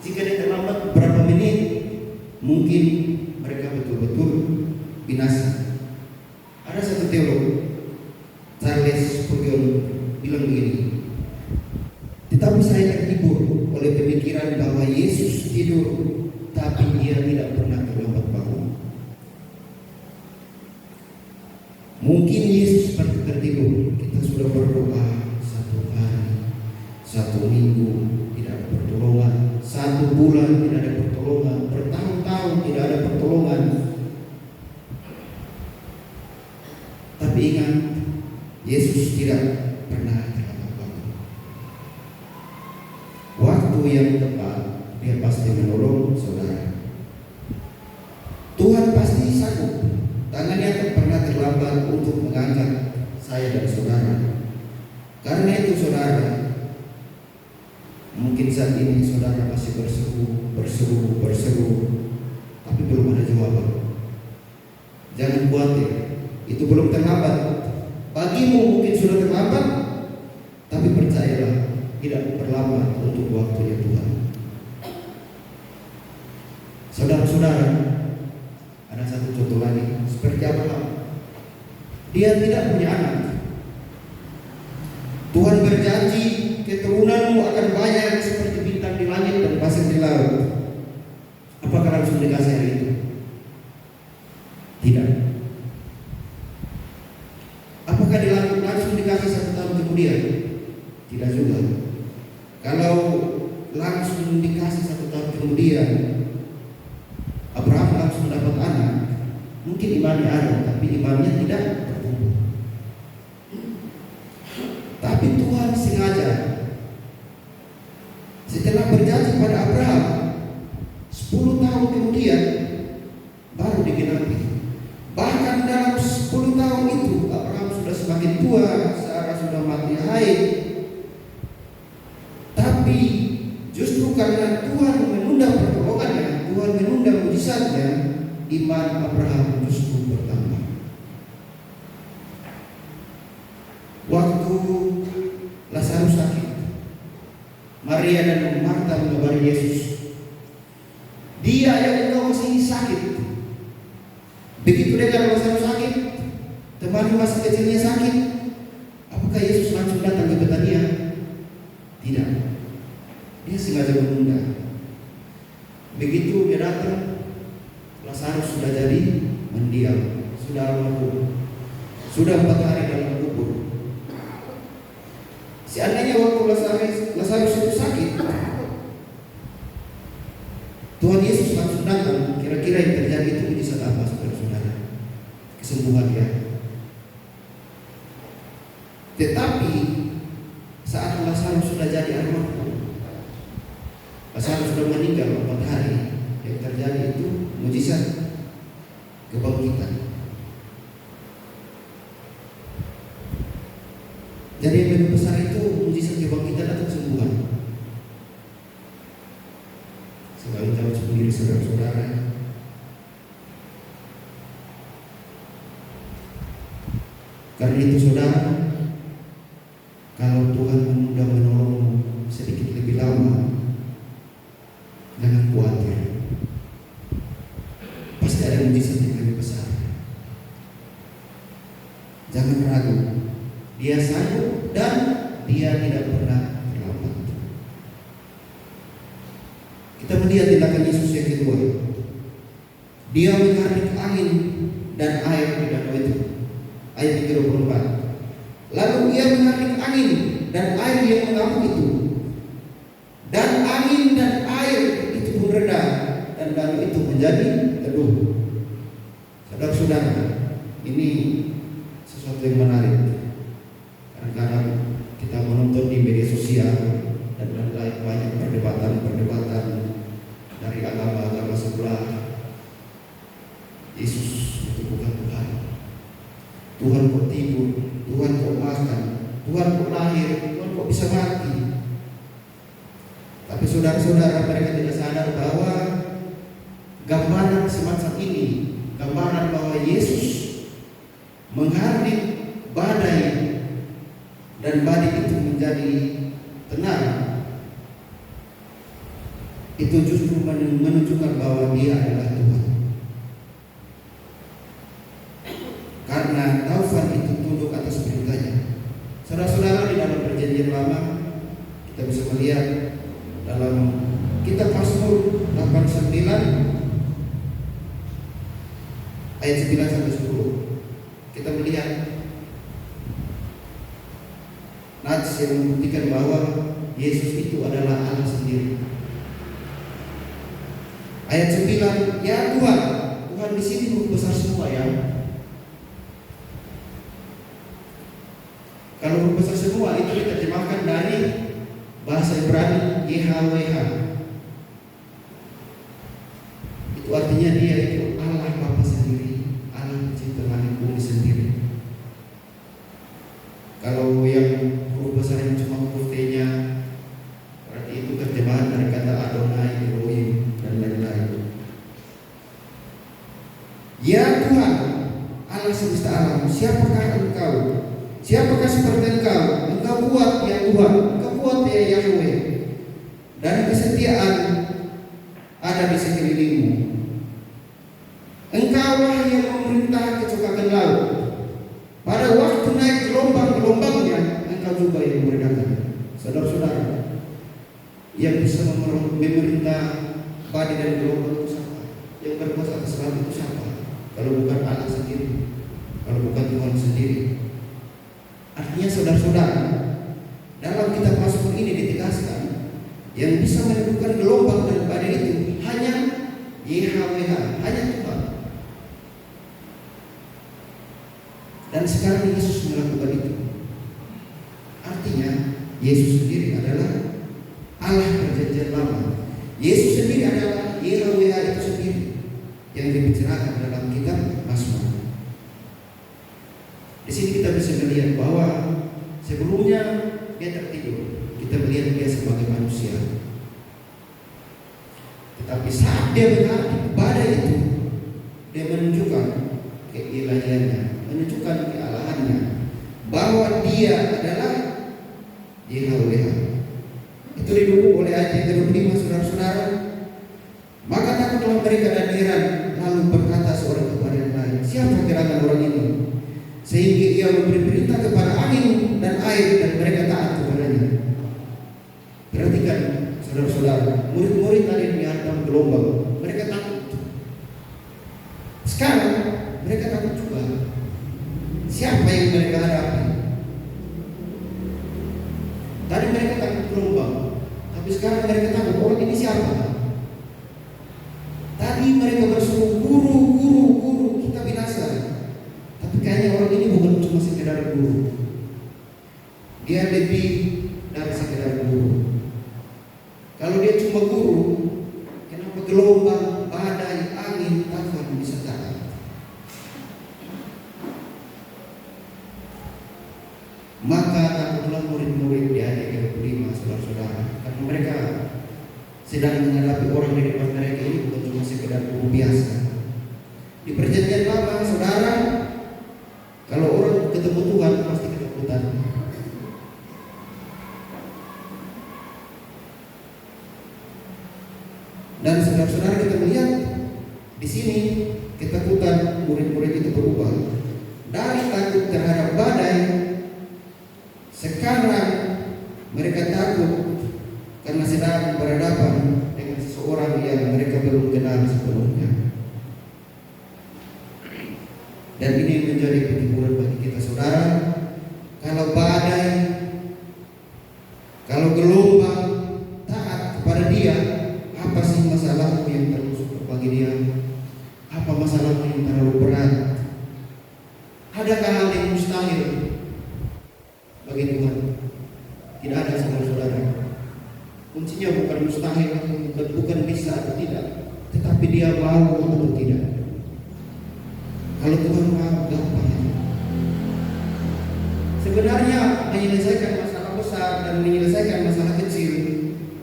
Jika dia terlambat beberapa menit, mungkin mereka betul-betul binasa. Ada satu teolog, Charles Spurgeon, bilang begini, tetapi saya terhibur oleh pemikiran bahwa Yesus tidur, tapi Dia tidak pernah terlambat bangun. Mungkin Yesus seperti tertidur. Kita sudah berdoa 1 hari, 1 minggu tidak ada pertolongan, 1 bulan tidak ada pertolongan, bertahun-tahun tidak ada pertolongan. Tapi ingat, Yesus tidak pernah terlambat bangun. Waktu yang tepat Dia pasti menolong saudara. Tuhan pasti sanggup. Tangannya tak pernah terlambat untuk mengangkat saya dan saudara. Karena itu saudara, mungkin saat ini saudara masih berseru, tapi belum ada jawaban. Jangan khawatir, itu belum terlambat. Bagimu mungkin sudah terlambat, tapi percayalah, tidak terlambat untuk waktunya Tuhan. Saudara-saudara, ada satu contoh lagi, seperti Abraham. Dia tidak punya anak. Tuhan berjanji, keturunanmu akan banyak seperti bintang di langit dan pasir di laut. Apakah langsung dikasih hari itu? dikasih 1 tahun kemudian? Tidak juga. Kalau langsung dikasih 1 tahun kemudian Abraham langsung dapat anak, mungkin imannya ada, tapi imannya tidak bertumbuh. Tapi Tuhan sengaja setelah berjanji pada Abraham 10 tahun kemudian baru digenapi. Bahkan dalam 10 tahun itu Abraham sudah semakin tua, Sarah sudah mati haid. Tapi justru karena Tuhan menunda pertolongannya, Tuhan menunda mujizatnya, iman Abraham justru bertambah. Waktu Lazarus sakit, Maria dan Marta mengabari Yesus, "Dia yang engkau kasihi sakit." Begitu dengar Lazarus sakit, teman masa kecilnya sakit, apakah Yesus langsung datang ke Betania? Tidak. Dia sengaja menunda. Begitu dia datang, Lazarus sudah jadi mendiam, sudah almarhum, sudah 4 hari dalam kubur. Seandainya waktu Lazarus itu sakit, Tuhan Yesus langsung datang, kira-kira yang terjadi itu mujizat apa, saudara-saudara? Kesembuhan dia. Tetapi saat Lazarus sudah jadi almarhum, Lazarus sudah meninggal 4 hari, yang terjadi itu mujizat kebangkitan. Jadi yang lebih besar itu mujizat kebangkitan atau kesembuhan. Sekali tahu sendiri saudara-saudara, karena itu saudara, kalau Tuhan sudah menolongmu sedikit lebih lama, jangan khawatir. Pasti ada mujizat yang lebih besar. Jangan ragu. Dia sanggup dan dia tidak pernah terlambat. Kita melihat tindakan Yesus yang kedua. Dia menghardik angin dan air di danau itu. Ayat 34. Lalu ia menghardik angin dan air yang mengamuk itu. Dan angin dan air itu pun reda dan danau itu menjadi teduh. Saudara-saudara, ini sesuatu yang menarik. Kadang-kadang kita menonton di media sosial dan lain-lain, banyak perdebatan dari agama-agama sebelah. Yesus itu bukan Tuhan. Tuhan kok tidur, Tuhan kok makan, Tuhan kok lahir, Tuhan kok bisa mati. Tapi saudara-saudara, mereka tidak sadar bahwa gambaran semacam ini, gambaran bahwa Yesus menghardik badai dan badai itu menjadi tenang, itu justru menunjukkan bahwa dia adalah Tuhan. Karena taufan itu tunduk atas perintahnya. Saudara-saudara, di dalam perjanjian lama kita bisa melihat dalam kitab Mazmur 89 ayat 9 sampai 10, kita melihat nats yang membuktikan bahwa Yesus itu adalah Allah sendiri. Ayat 9, "Ya Tuhan," Tuhan di sini huruf besar semua ya. Kalau huruf besar semua itu diterjemahkan dari bahasa Ibrani YHWH. Itu artinya dia itu Allah Bapa sendiri, Allah pencipta langit bumi sendiri. Kalau yang huruf besar yang cuma huruf T-nya, berarti itu terjemahan dari kata Adonai, Elohim, dan lain-lain. Ya Tuhan, Allah semesta alam, siapakah Engkau? Siapakah seperti Engkau? Engkau kuat ya Tuhan, Engkau kuat ya Yahweh, dan kesetiaan ada di sekelilingmu. Engkaulah yang memerintah kecokakan laut. Pada waktu naik gelombang-gelombangnya, Engkau juga yang meredakan. Saudara-saudara, yang bisa memerintah badai dan gelombang itu siapa? Yang berkuasa atas laut itu siapa? Kalau bukan Allah sendiri, kalau bukan Tuhan sendiri. Artinya saudara-saudara, dalam kitab Mazmur ini ditegaskan yang bisa menentukan gelombang dan badai itu hanya YHWH, hanya Tuhan. Dan sekarang Yesus melakukan itu. Artinya Yesus sendiri adalah Allah perjanjian lama. Yesus sendiri adalah YHWH itu sendiri yang dibicarakan dalam kitab Mazmur. Di sini kita bisa melihat bahwa sebelumnya dia tertidur, kita melihat dia sebagai manusia. Tetapi saat dia menghadapi badai itu, dia menunjukkan keilahiannya, menunjukkan kealahannya, bahwa dia adalah YHWH. Itu didukung oleh ayat yang ke-25, saudara-saudara. Maka takutlah mereka dan heran, lalu berkata seorang kepada yang lain, siapa gerangan orang ini? Sehingga ia memberi perintah kepada angin dan air dan mereka taat kepadanya. Perhatikan saudara-saudara, murid-murid tadi dihantam gelombang, mereka takut. Sekarang mereka takut juga. Siapa yang mereka hadapi? Tadi mereka takut gelombang, tapi sekarang mereka takut orang ini siapa? Tadi mereka berseru, guru, guru, guru, kita binasa. Tapi kayaknya orang ini bukan cuma sekedar guru. Dia lebih dari sekedar guru. Kalau dia cuma guru, kenapa gelombang, badai, angin, tafan bisa taat? Maka takutlah murid-murid di ayat yang ke-5, saudara-saudara, karena mereka sedang menghadapi orang di depan mereka ini bukan cuma sekedar guru biasa. Di perjanjian lama, saudara, kalau orang ketemu Tuhan pasti ketakutan. Dan saudara-saudara, kita melihat di sini ketakutan murid-murid itu berubah dari takut terhadap badai. Sekarang mereka takut karena sedang berhadapan dengan seseorang yang mereka belum kenal sebelumnya. Dan ini menjadi pelajaran bagi kita, saudara. Kalau badai, kalau gelombang, taat kepada Dia. Apa sih masalahmu yang terlalu sulit bagi Dia? Apa masalahmu yang terlalu berat? Adakah hal yang mustahil bagi Tuhan? Tidak ada, saudara-saudara. Kuncinya bukan mustahil, bukan bisa atau tidak, tetapi Dia mau atau tidak. Kalau Tuhan mau, gampang. Sebenarnya menyelesaikan masalah besar dan menyelesaikan masalah kecil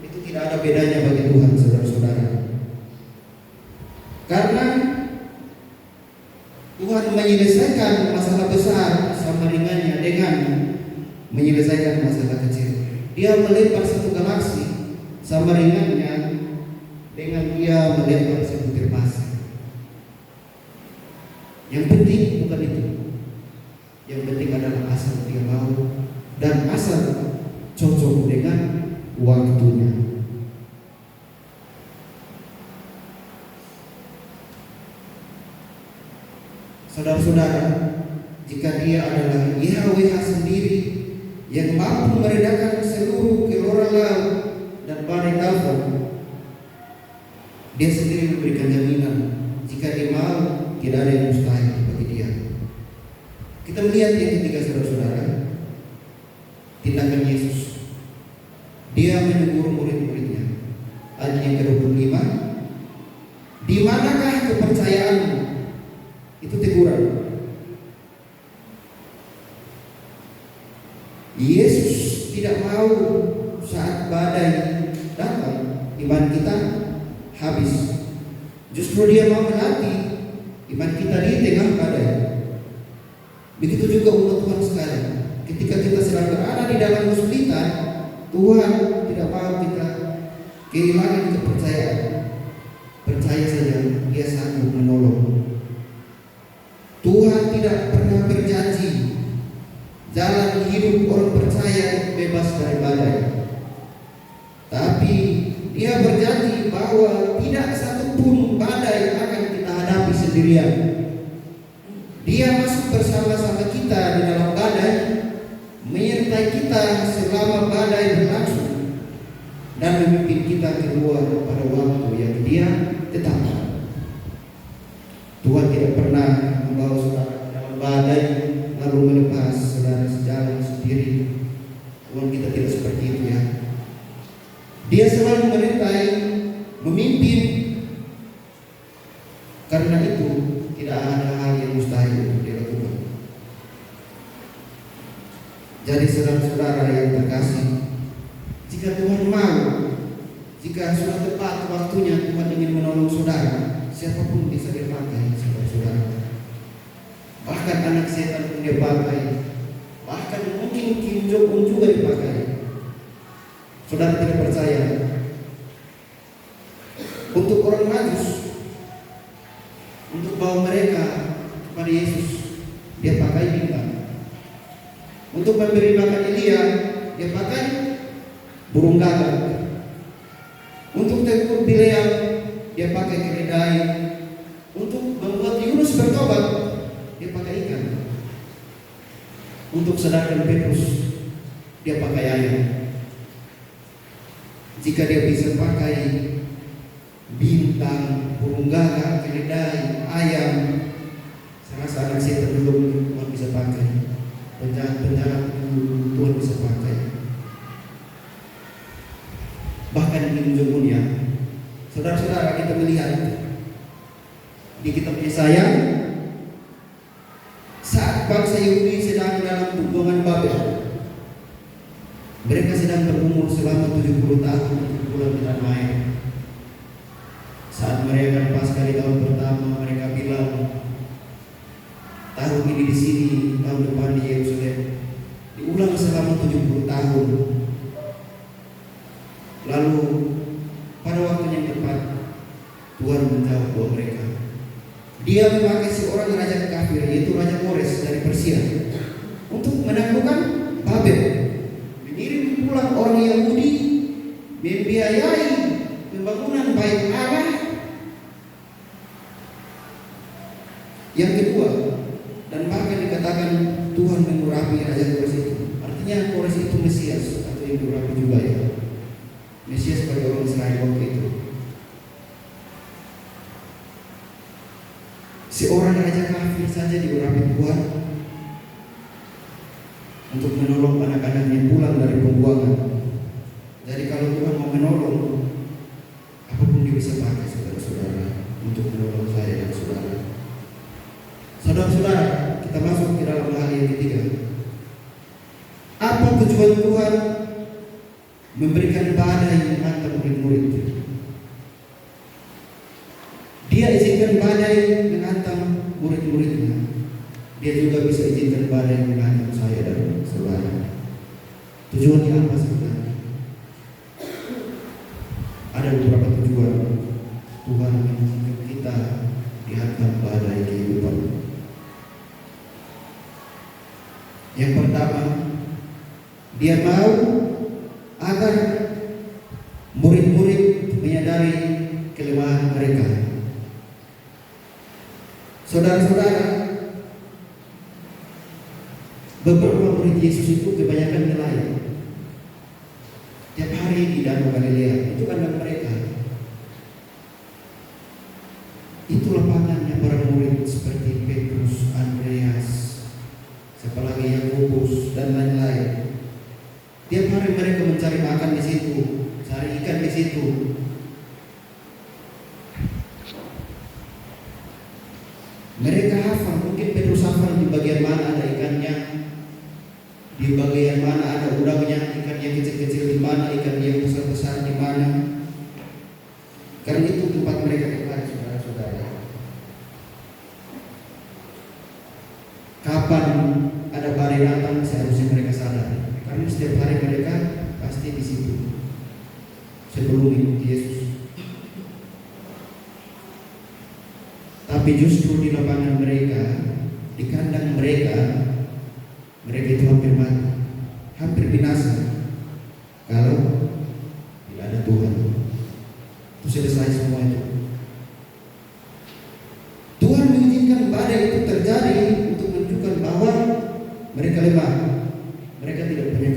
itu tidak ada bedanya bagi Tuhan, saudara-saudara. Karena Tuhan menyelesaikan masalah besar sama dengannya dengan menyelesaikan masalah kecil. Dia melempar satu galaksi sama ringannya dengan Dia melempar sebutir pasir. Yang penting bukan itu. Yang penting adalah asal Dia mau dan asal cocok dengan waktunya. Saudara-saudara, jika Dia adalah YHWH sendiri yang mampu meredakan seluruh gelora laut dan badai tafan, Dia sendiri memberikan jaminan jika Dia mau, tidak ada yang mustahil bagi Dia. Kita melihat yang ketiga, saudara-saudara, tindakan Yesus. Dia menegur murid-muridnya. Ayat yang ke-25, di manakah kepercayaanmu? Itu teguran. Yesus tidak mau saat badai datang iman kita habis. Justru Dia mau melatih iman kita di tengah badai. Begitu juga umat Tuhan sekalian. Ketika kita sedang berada di dalam kesulitan, Tuhan tidak mau kita kehilangan kepercayaan. Percaya saja, Dia sanggup menolong. Tuhan tidak pernah berjanji jalan hidup orang percaya bebas dari badai. Tapi Dia berjanji bahwa tidak satupun badai akan kita hadapi sendirian. Dia masuk bersama-sama kita di dalam badai, menyertai kita selama badai berlangsung dan memimpin kita keluar pada waktu yang Dia tetapkan. Tuhan tidak pernah membawa saudara dalam badai lalu melepas saudara sejalan sendiri. Tuhan kita tidak seperti itu ya. Dia selalu menyertai, memimpin. Karena itu tidak ada hal yang mustahil untuk dilakukan. Jadi saudara-saudara yang terkasih, jika Tuhan mau, jika sudah tepat waktunya Tuhan ingin menolong saudara, siapapun bisa dipakai saudara-saudara. Bahkan anak setan pun dia pakai, bahkan mungkin Kim Jong Un juga dipakai. Saudara tidak percaya? Untuk orang Majus, untuk bawa mereka kepada Yesus, dia pakai bintang. Untuk memberi makan Elia, dia pakai burung gagak. Untuk tegur Bileam, dia pakai keledai. Untuk membuat Yunus bertobat, dia pakai ikan. Untuk sadarkan Petrus, dia pakai ayam. Jika dia bisa pakai bintang, burung gagak, keledai, ayam, saya rasa anak setan belum Tuhan bisa pakai. Penjahat-penjahat Tuhan bisa pakai. Bahkan Kim Jong Un ya, saudara-saudara, kita melihat di kitab Yesaya saat bangsa Yahudi sedang dalam pembuangan Babel. Mereka sedang berumur selama 70 tahun untuk pulang ke tanah air. Saat mereka Paskah di tahun pertama, mereka bilang, tahun ini di sini, tahun depan di Yerusalem. Diulang selama 70 tahun. Lalu pada waktu yang tepat, Tuhan menjawab doa mereka. Dia memakai seorang raja kafir, yaitu Raja Kores dari Persia, untuk menaklukkan Babel. Mengirim pulang orang Yahudi, membiayai pembangunan bait Allah. Yang kedua, dan bahkan dikatakan Tuhan mengurapi Raja Kores itu. Artinya Kores itu Mesias atau yang diurapi juga ya. Mesias bagi orang Israel waktu itu. Seorang raja kafir saja diurapi Tuhan untuk menolong anak-anaknya pulang dari pembuangan. Jadi kalau Tuhan mau menolong, apapun Dia bisa pakai saudara-saudara untuk menolong saya dan saudara. Saudara-saudara, kita masuk ke dalam hal yang ketiga. Apa tujuan Tuhan memberikan badai menghantam murid-murid? Dia izinkan badai menghantam murid-muridnya. Dia juga bisa izinkan badai menghantam saya dan saudara. Tujuannya apa sebenarnya? Ada beberapa tujuan Tuhan mengizinkan kita dihantam badai kehidupan. Yang pertama, Dia mau agar murid-murid menyadari kelemahan mereka. Saudara-saudara, beberapa murid Yesus itu kebanyakan nelayan. Tiap hari di Danau Galilea, itu kandang mereka. Itu lapangannya para murid seperti Petrus, Andreas, siapa lagi, Yakobus dan lain-lain. Tiap hari mereka mencari makan di situ, cari ikan di situ. Mereka hafal, mungkin Petrus hafal di bagian mana ada ikannya, di bagian mana ada udangnya, ikan yang kecil-kecil di mana, ikan yang besar-besar di mana. Karena itu tempat mereka kembali, saudara-saudara. Kapan ada badai datang, seharusnya mereka sadar. Karena setiap hari mereka pasti di situ sebelum ikut Yesus. Tapi justru di lapangan mereka, di kandang mereka, mereka itu hampir mati, hampir binasa kalau tidak ada Tuhan. Itu selesai semua itu. Tuhan mengizinkan badai itu terjadi untuk menunjukkan bahwa mereka lemah, mereka tidak punya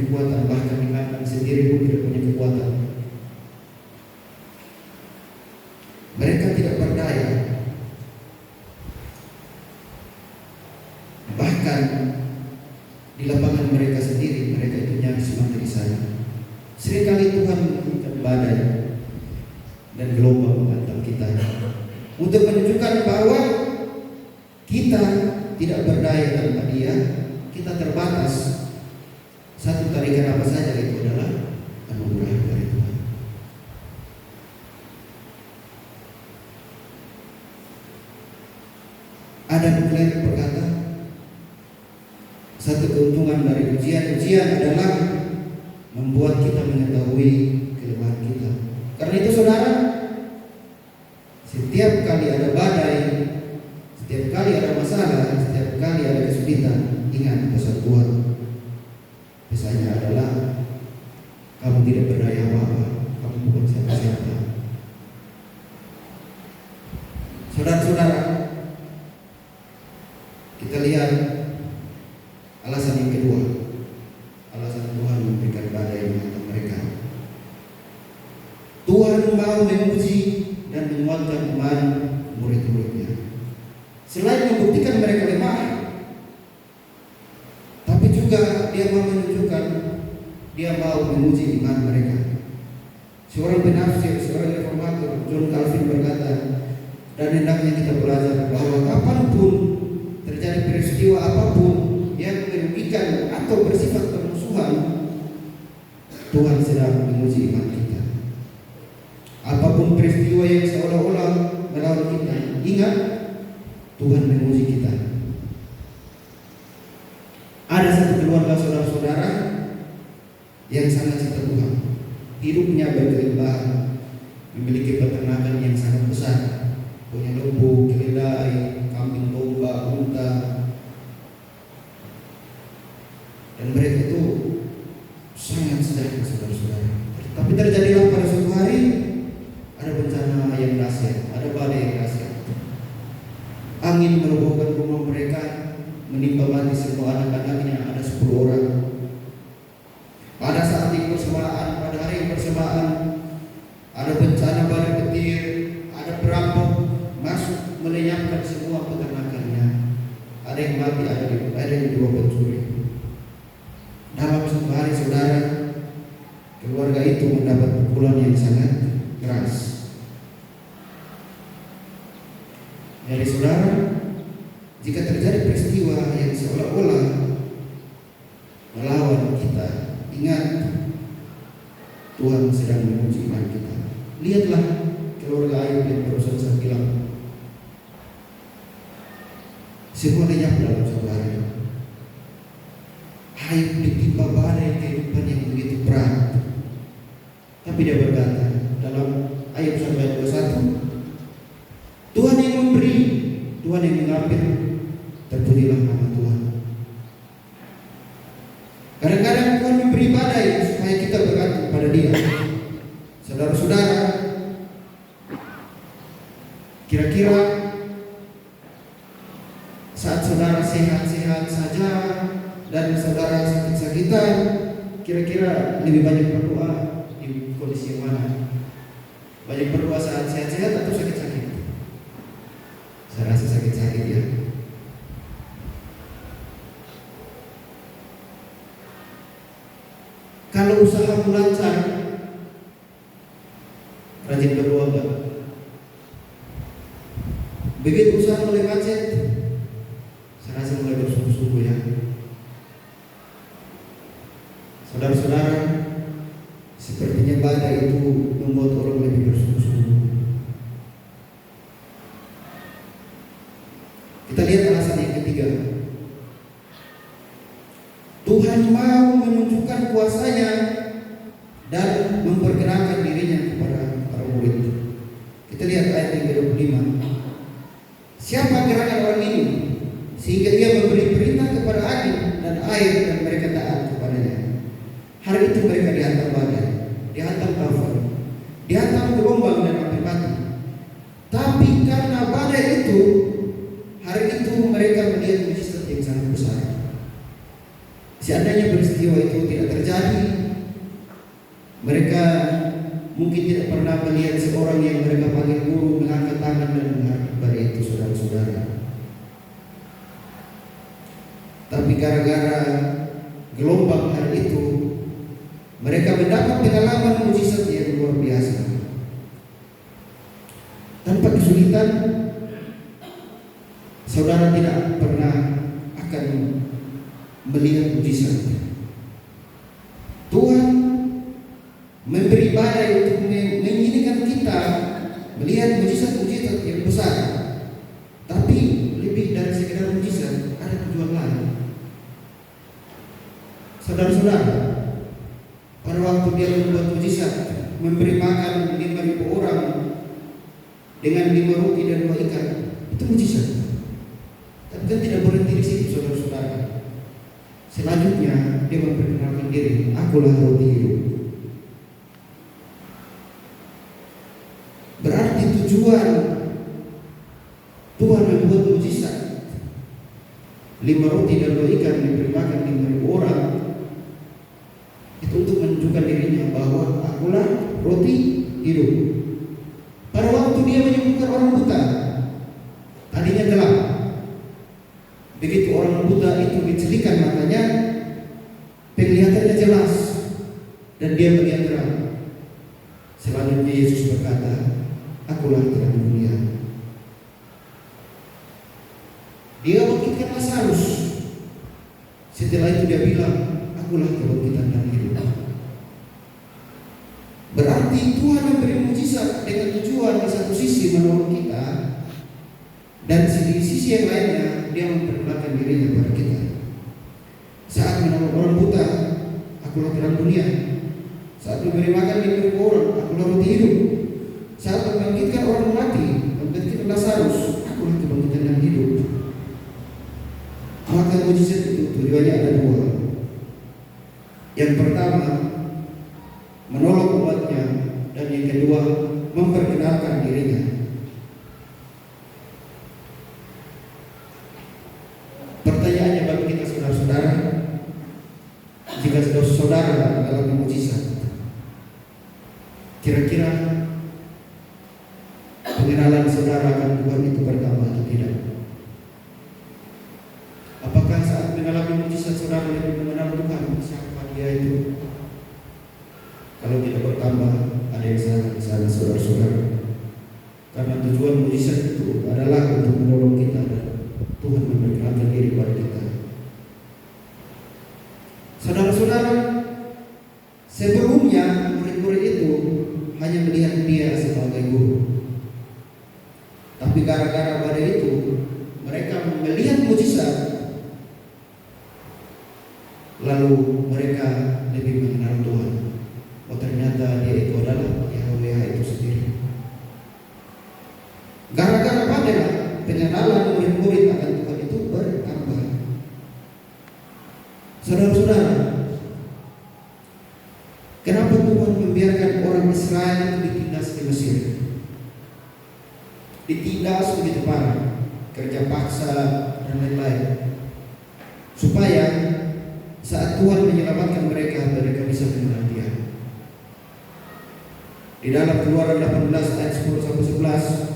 badai dan gelombang menghantam kita, untuk menunjukkan bahwa kita tidak berdaya tanpa Dia, kita terbatas. Satu tarikan apa saja itu adalah anugerah dari Tuhan. Ada pengkhianat berkata, satu keuntungan dari ujian adalah membuat kita mengetahui kelemahan kita. Karena itu saudara, setiap kali ada badai, setiap kali ada masalah, setiap kali ada kesulitan, ingat pesan Tuhan. Pesannya adalah kamu tidak berdaya apa-apa, kamu bukan siapa-siapa. Saudara-saudara, kita lihat alasan yang kedua. Alasan Tuhan memberikan badai menghantam mereka. Tuhan mau menguji dan menguatkan iman murid-muridnya. Selain membuktikan mereka lemah, tapi juga Dia mau menunjukkan, Dia mau menguji iman mereka. Seorang penafsir, seorang reformator, John Calvin berkata, dan hendaknya kita belajar bahwa kapanpun terjadi peristiwa apapun yang merugikan atau bersifat permusuhan, Tuhan sedang menguji iman kita. Apapun peristiwa yang seolah-olah melawan kita, ingat Tuhan menguji kita. Ada satu keluarga saudara-saudara yang sangat cinta Tuhan, hidupnya berkelimpahan, memiliki peternakan yang sangat besar, punya lembu, keledai, kambing domba, unta, dan mereka itu sangat sederhana saudara-saudara. Tapi terjadilah pada suatu hari ada bencana yang dahsyat, ada badai yang dahsyat. Angin merobohkan rumah mereka, menimpa mati semua anak-anaknya, ada 10 orang. Pada saat yang bersamaan, pada hari yang bersamaan, ada bencana badai petir, ada perampok masuk melenyapkan semua peternakannya. Ada yang mati, ada yang dibawa pencuri. Dalam satu hari saudara, keluarga itu mendapat pukulan yang sangat keras. Jadi saudara, jika terjadi peristiwa yang seolah-olah melawan kita, ingat Tuhan sedang menguji iman kita. Lihatlah keluarga Ayub yang barusan saya bilang, semua lenyap dalam satu hari. Ayub ditimpa badai kehidupan yang begitu berat, tapi dia berkata dalam Ayub 1 ayat 21, Tuhan yang memberi, Tuhan yang mengambil, terpujilah nama Tuhan. Kadang-kadang Tuhan memberi badai supaya kita bergantung pada Dia. Saudara-saudara, kira-kira saat saudara sehat-sehat saja dan saudara sakit-sakitan, kira-kira lebih banyak berdoa di kondisi yang mana? Banyak berdoa saat sehat-sehat atau sakit-sakit? Saya rasa sakit-sakit ya. Kalau usaha lancar, rajin berdoa enggak? Begitu usaha mulai macet, saya rasa mulai bersungguh-sungguh ya. Saudara-saudara, sepertinya badai itu membuat orang lebih bersungguh-sungguh. Kita lihat alasan yang ketiga. Tuhan mau menunjukkan kuasa-Nya dan memperkenalkan dirinya kepada para murid. Kita lihat ayat yang ke-25. Siapa gerakan orang ini sehingga Ia memberi perintah kepada angin dan air dan mereka taat kepadanya. Hari itu mereka dihantam badai, dihantam taufan, dihantam gelombang dan api mati. Tapi karena badai itu, hari itu mereka melihat mujizat yang sangat besar. Seandainya peristiwa itu tidak terjadi, mereka mungkin tidak pernah melihat seorang yang mereka panggil guru mengangkat tangan dan menghadap badai itu, saudara-saudara. Tapi gara-gara gelombang hari itu, Mereka mendapat pengalaman mujizat yang luar biasa. Tanpa kesulitan, saudara tidak pernah akan melihat mujizat. Tuhan memberi badai untuk menginginkan kita melihat mujizat-mujizat yang besar. Tapi lebih dari sekedar mujizat, ada tujuan lain. Saudara-saudara, pada waktu dia membuat mujizat, memberi makan 5.000 orang dengan 5 roti dan 2 ikan, itu mujizat. Tapi kan tidak berhenti di situ, saudara-saudara. Selanjutnya dia memperkenalkan diri, akulah roti hidup. Berarti tujuan Tuhan membuat mujizat 5 roti dan 2 ikan diberi makan 5.000 orang, itu untuk menunjukkan dirinya bahwa akulah roti hidup. Pada waktu dia menyembuhkan orang buta, tadinya gelap. Begitu orang buta itu dicelikan matanya, penglihatannya jelas dan dia melihat terang. Selanjutnya Yesus berkata, akulah terang dunia. Dia bangkitkan Lazarus. Setelah itu dia bilang, akulah kebangkitan dan hidup. Berarti Tuhan memberi mujizat dengan tujuan di satu sisi menolong kita, dan di sisi yang lainnya dia memperkenalkan dirinya kepada kita. Saat menolong orang buta, akulah terang dunia. Saat memberi makan 5.000 orang, akulah roti hidup. Saat membangkitkan orang mati, membangkitkan Lazarus, akulah kebangkitan dan hidup. Maka mujizat itu tujuannya ada 2. Yang pertama, menolong umatnya, dan yang kedua, memperkenalkan dirinya. Pertanyaannya bagi kita saudara-saudara, jika saudara mengalami mujizat, kira-kira pengenalan saudara akan Tuhan itu bertambah atau tidak? Apakah saat mengalami mujizat saudara lebih mengenal Tuhan, siapa dia itu? Kalau tidak bertambah, ada yang salah di sana saudara-saudara. Karena tujuan mujizat itu adalah untuk menolong kita dan Tuhan memperkenalkan diri pada kita. Saudara-saudara, sebelumnya murid-murid itu hanya melihat dia sebagai guru. Tapi gara-gara badai itu, mereka melihat mujizat, lalu mereka lebih mengenal Tuhan. Oh, ternyata dia itu adalah Yahweh itu sendiri. Gara-gara badai, pengenalan murid-murid akan Tuhan itu bertambah. Saudara-saudara, kenapa Tuhan membiarkan orang Israel itu ditindas di Mesir? Ditindas begitu parah, kerja paksa dan lain-lain, supaya saat Tuhan menyelamatkan mereka, mereka bisa mengenal Dia. Di dalam Keluaran 18 ayat 10-11,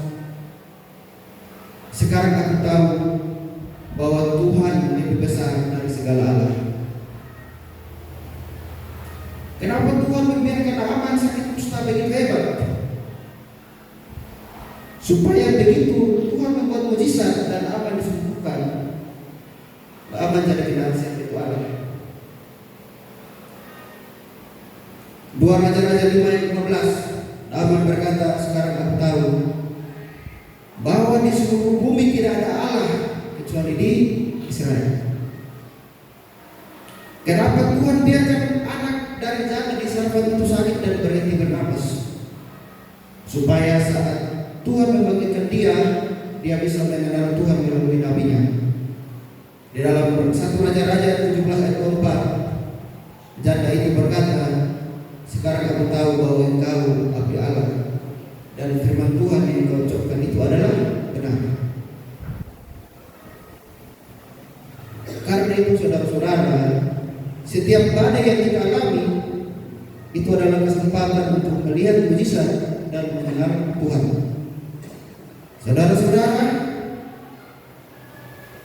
sekarang aku tahu bahwa Tuhan lebih besar dari segala Allah. Kenapa Tuhan membiarkan Naaman sakit kusta begitu hebat? Supaya begitu Tuhan membuat mujizat dan Naaman disembuhkan, Naaman jadi kenal siapa itu Allah. 2 Raja-Raja 5 ayat 15, Naaman berkata, sekarang aku tahu bahwa di seluruh bumi tidak ada Allah kecuali di Israel. Kenapa Tuhan biarkan anak dari janda di Sarfat itu sakit dan berhenti bernapas? Supaya saat Tuhan membangkitkan dia bisa mengenal Tuhan melalui nabinya. Di dalam 1 Raja-Raja 17 ayat 4, janda itu berkata, sekarang aku tahu bahwa engkau abdi Allah, dan firman Tuhan yang kau ucapkan itu adalah benar. Karena itu saudara-saudara, setiap badai yang kita alami itu adalah kesempatan untuk melihat mujizat dan mengenal Tuhan. Saudara-saudara,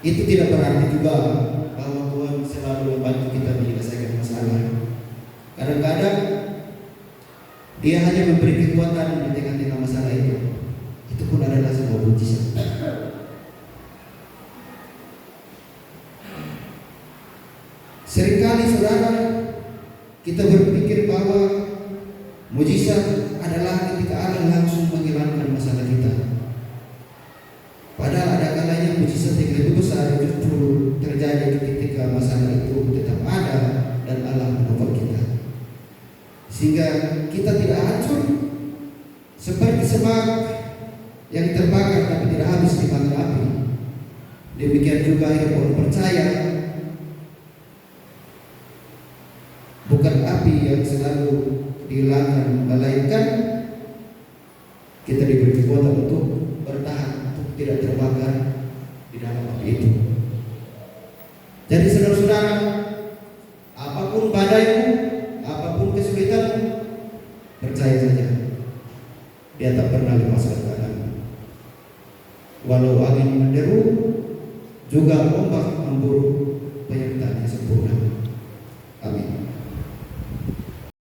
itu tidak berarti juga bahwa Tuhan selalu membantu kita menyelesaikan masalah. Karena Kadang-kadang dia hanya memberi kekuatan di tengah-tengah masalah itu. Itu pun adalah sebuah mujizat. Seringkali saudara, kita berpikir bahwa mujizat adalah ketika Allah langsung menghilangkan masalah kita. Padahal ada kalanya mujizat yang lebih besar justru terjadi ketika masalah itu tetap ada dan Allah menolong kita, sehingga kita tidak hancur seperti semak yang terbakar tapi tidak habis dimakan api. Demikian juga hidup orang percaya, bukan api yang selalu dihilangkan, melainkan kita diberi kekuatan untuk bertahan, untuk tidak terbakar di dalam api itu. Jadi saudara-saudara, apapun badaimu, apapun kesulitanmu, percaya saja, Dia tak pernah lepaskan tanganmu. Walau angin menderu, juga ombak memburu, penyertaannya sempurna.